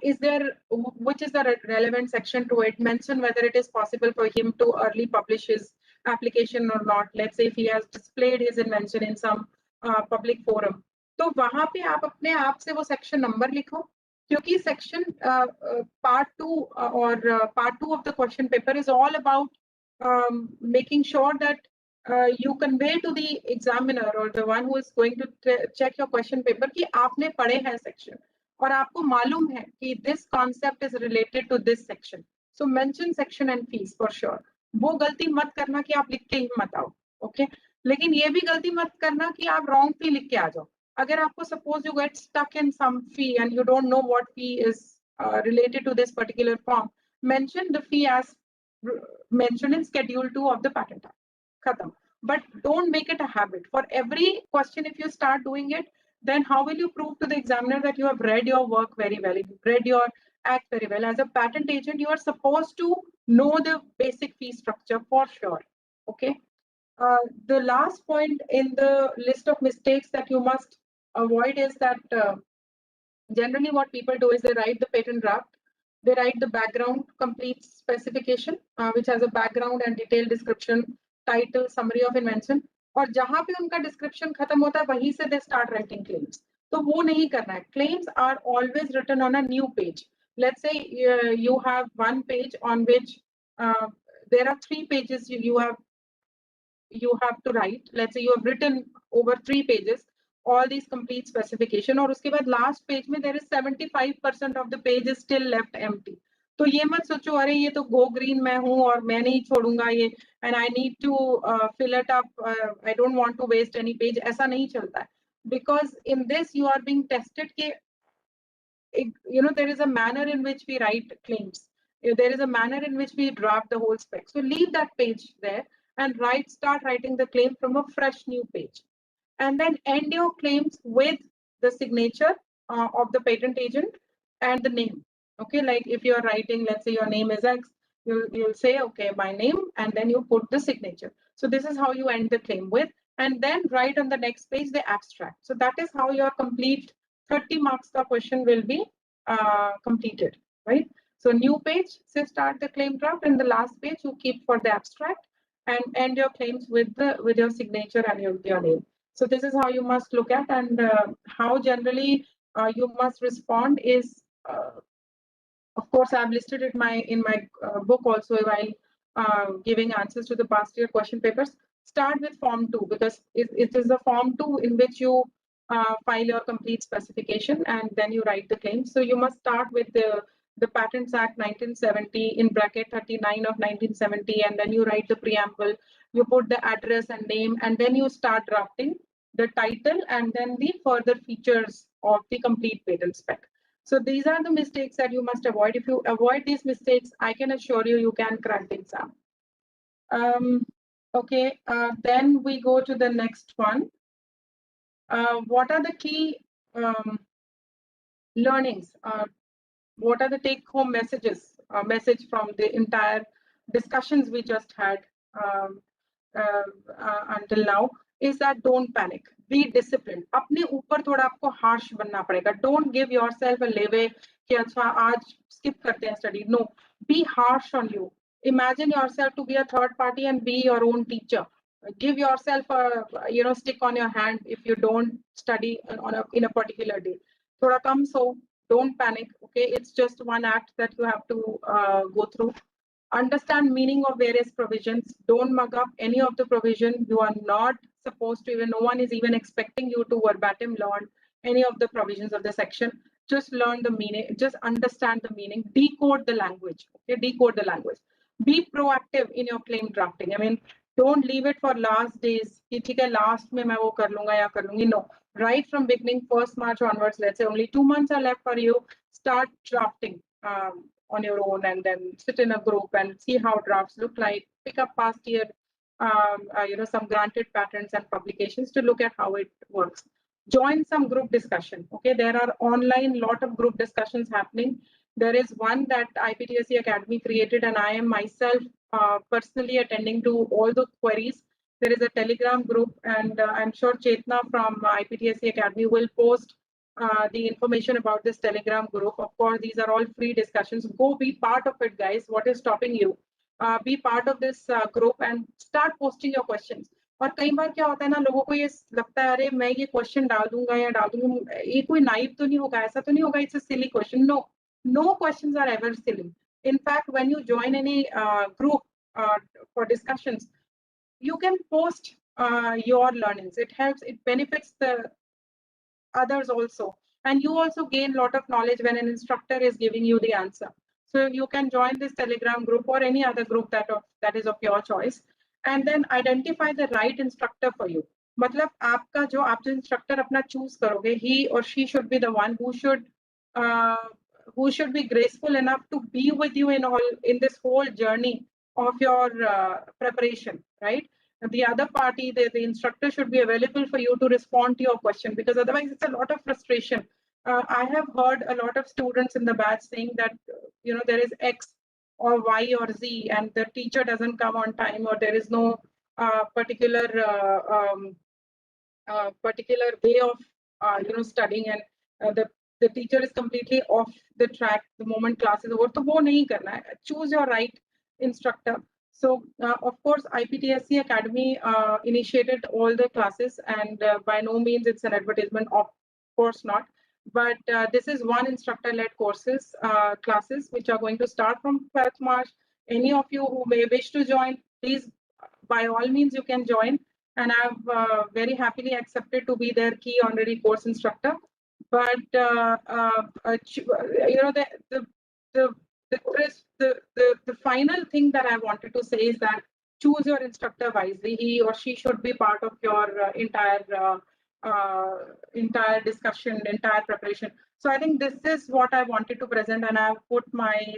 Is there, which is the relevant section to it? Mention whether it is possible for him to early publish his application or not. Let's say if he has displayed his invention in some public forum. तो वहां पे आप अपने आप से वो section number लिखो, क्योंकि सेक्शन पार्ट 2 और part 2 of the question paper is all about making sure that you convey to the examiner or the one who is going to check your question paper कि आपने पढ़े हैं section और आपको मालूम है कि this concept is related to this section. So mention section and fees for sure. वो गलती मत करना कि आप लिख के ही मत आओ, okay? लेकिन ये भी गलती मत करना कि आप wrong fee लिख के आ जाओ. अगर आपको suppose you get stuck in some fee and you don't know what fee is related to this particular form, mention the fee as mentioned in schedule 2 of the patent act. Khatam. But don't make it a habit. For every question, if you start doing it, then how will you prove to the examiner that you have read your work very well, read your act very well? As a patent agent, you are supposed to know the basic fee structure for sure. Okay. The last point in the list of mistakes that you must avoid is that generally what people do is they write the patent draft, they write the background complete specification, which has a background and detailed description, title, summary of invention, और जहां पे उनका description खत्म होता है वहीं से they start writing claims. तो वो नहीं करना है. Claims are always written on a new page. Let's say you have one page on which there are 3 pages you have to write. Let's say you have written over 3 pages all these complete specification, और उसके बाद last page में there is 75% of the page is still left empty. तो ये मत सोचो अरे ये तो go green मैं हूँ और मैं नहीं छोड़ूंगा ये and I need to fill it up, I don't want to waste any page. ऐसा नहीं चलता है, because in this you are being tested कि there is a manner in which we write claims. There is a manner in which we draft the whole spec. So leave that page there and start writing the claim from a fresh new page. And then end your claims with the signature of the patent agent and the name. Okay, like if you're writing, let's say your name is X, you'll say, okay, my name, and then you put the signature. So this is how you end the claim with, and then write on the next page the abstract. So that is how your complete 30 marks ka question will be completed, right? So new page, say start the claim draft, and the last page you keep for the abstract, and end your claims with your signature and your name. So this is how you must look at, and how generally you must respond is, of course, I've listed it in my book also while giving answers to the past year question papers. Start with form 2, because it is the form 2 in which you file your complete specification and then you write the claim. So you must start with the Patents Act 1970 in bracket 39 of 1970, and then you write the preamble, you put the address and name, and then you start drafting the title and then the further features of the complete patent spec. So these are the mistakes that you must avoid. If you avoid these mistakes, I can assure you, you can crack the exam. Okay, then we go to the next one. What are the key learnings? What are the take-home messages? Message from the entire discussions we just had until now is that don't panic. Be disciplined. अपने ऊपर थोड़ा आपको harsh बनना पड़ेगा. Don't give yourself a leeway कि अच्छा आज skip करते हैं study. No, be harsh on you. Imagine yourself to be a third party and be your own teacher. Give yourself a stick on your hand if you don't study in a particular day. थोड़ा कम so don't panic. Okay, it's just one act that you have to go through. Understand meaning of various provisions. Don't mug up any of the provision. You are not supposed to, even no one is even expecting you to verbatim learn any of the provisions of the section. Just learn the meaning, just understand the meaning, decode the language. Okay, decode the language. Be proactive in your claim drafting. I mean, don't leave it for last days. Last mein main wo kar lunga ya kar lungi. No, right from beginning, 1st March onwards, let's say only 2 months are left for you. Start drafting on your own, and then sit in a group and see how drafts look like. Pick up past year, some granted patents and publications to look at how it works. Join some group discussion. Okay, there are online lot of group discussions happening. There is one that IPSC Academy created, and I am myself personally attending to all the queries. There is a Telegram group, and I'm sure Chetna from IPSC Academy will post the information about this Telegram group. Of course, these are all free discussions. Go be part of it, guys. What is stopping you? Be part of this group and start posting your questions. और कई बार क्या होता है ना, लोगों को ये लगता है अरे मैं ये क्वेश्चन डाल दूंगा या डाल दूंगी, ये कोई नाइव तो नहीं होगा, ऐसा तो नहीं होगा, it's a silly question. No questions are ever silly. In fact, when you join any group for discussions, you can post your learnings. It helps, it benefits the others also, and you also gain a lot of knowledge when an instructor is giving you the answer. So you can join this Telegram group or any other group that is of your choice, and then identify the right instructor for you. मतलब आपका जो आप जो instructor अपना choose करोगे, he or she should be the one who should be graceful enough to be with you in this whole journey of your preparation, right? The other party, the instructor should be available for you to respond to your question, because otherwise it's a lot of frustration. I have heard a lot of students in the batch saying that there is X or Y or Z and the teacher doesn't come on time, or there is no particular way of studying, and the teacher is completely off the track the moment class is over. तो वो नहीं करना है. Choose your right instructor. So of course, IPSC Academy initiated all the classes, and by no means it's an advertisement, of course not. But this is one instructor-led classes which are going to start from 12th March. Any of you who may wish to join, please, by all means, you can join. And I've very happily accepted to be their key honorary course instructor. But the final thing that I wanted to say is that choose your instructor wisely. He or she should be part of your entire discussion, entire preparation. So I think this is what I wanted to present, and I've put my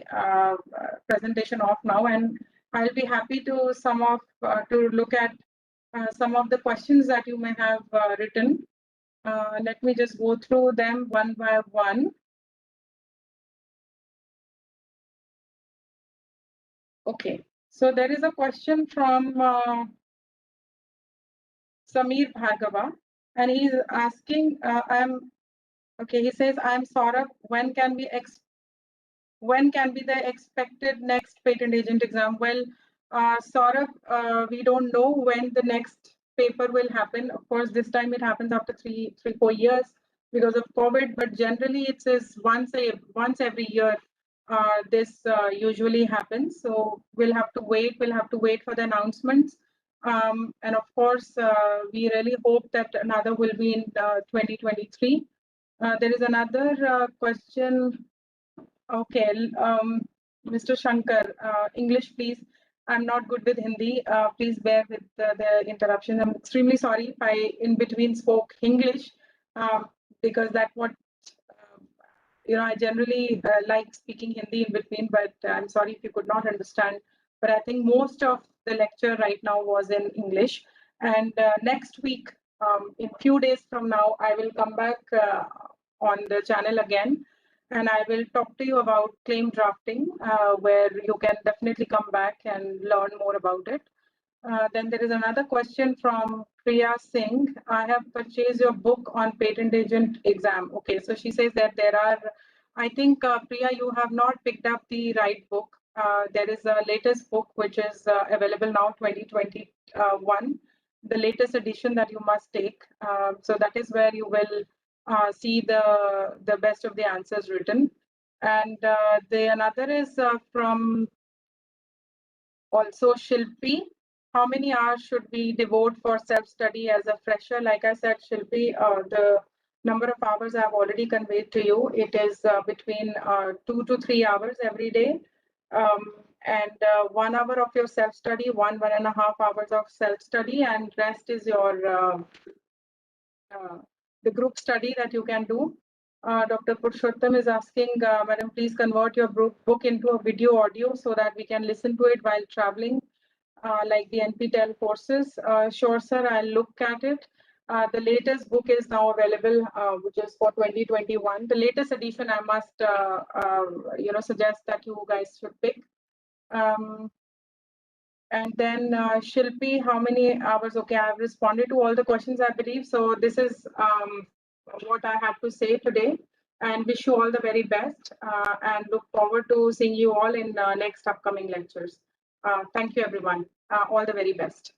presentation off now, and I'll be happy to to look at some of the questions that you may have written. Let me just go through them one by one. Okay, so there is a question from Samir Bhargava, and he's asking, he says, I'm Saurabh, when can be the expected next patent agent exam? Well, Saurabh, we don't know when the next paper will happen. Of course, this time it happens after 4 years because of COVID, but generally it says once every year. This usually happens. So we'll have to wait. We'll have to wait for the announcements. And of course, we really hope that another will be in 2023. There is another question. Okay, Mr. Shankar, English, please. I'm not good with Hindi. Please bear with the interruption. I'm extremely sorry if I in between spoke English, because that's what I generally like speaking Hindi in between. But I'm sorry if you could not understand. But I think most of the lecture right now was in English. And next week, in few days from now, I will come back on the channel again. And I will talk to you about claim drafting, where you can definitely come back and learn more about it. Then there is another question from Priya Singh. I have purchased your book on patent agent exam. Okay, so she says that there are, I think, Priya, you have not picked up the right book. There is a latest book which is available now, 2021, the latest edition that you must take. So that is where you will see the best of the answers written. And another is from also Shilpi. How many hours should we devote for self-study as a fresher? Like I said, Shilpi, the number of hours I've already conveyed to you. It is between 2 to 3 hours every day. And 1 hour of your self-study, 1.5 hours of self-study, and rest is your the group study that you can do. Dr. Purushottam is asking, Madam, please convert your book into a video audio so that we can listen to it while traveling, like the NPTEL courses. Sure, sir, I'll look at it. The latest book is now available, which is for 2021. The latest edition, I must, suggest that you guys should pick. And then Shilpi, how many hours? Okay, I've responded to all the questions, I believe. So this is what I have to say today, and wish you all the very best, and look forward to seeing you all in next upcoming lectures. Thank you, everyone. All the very best.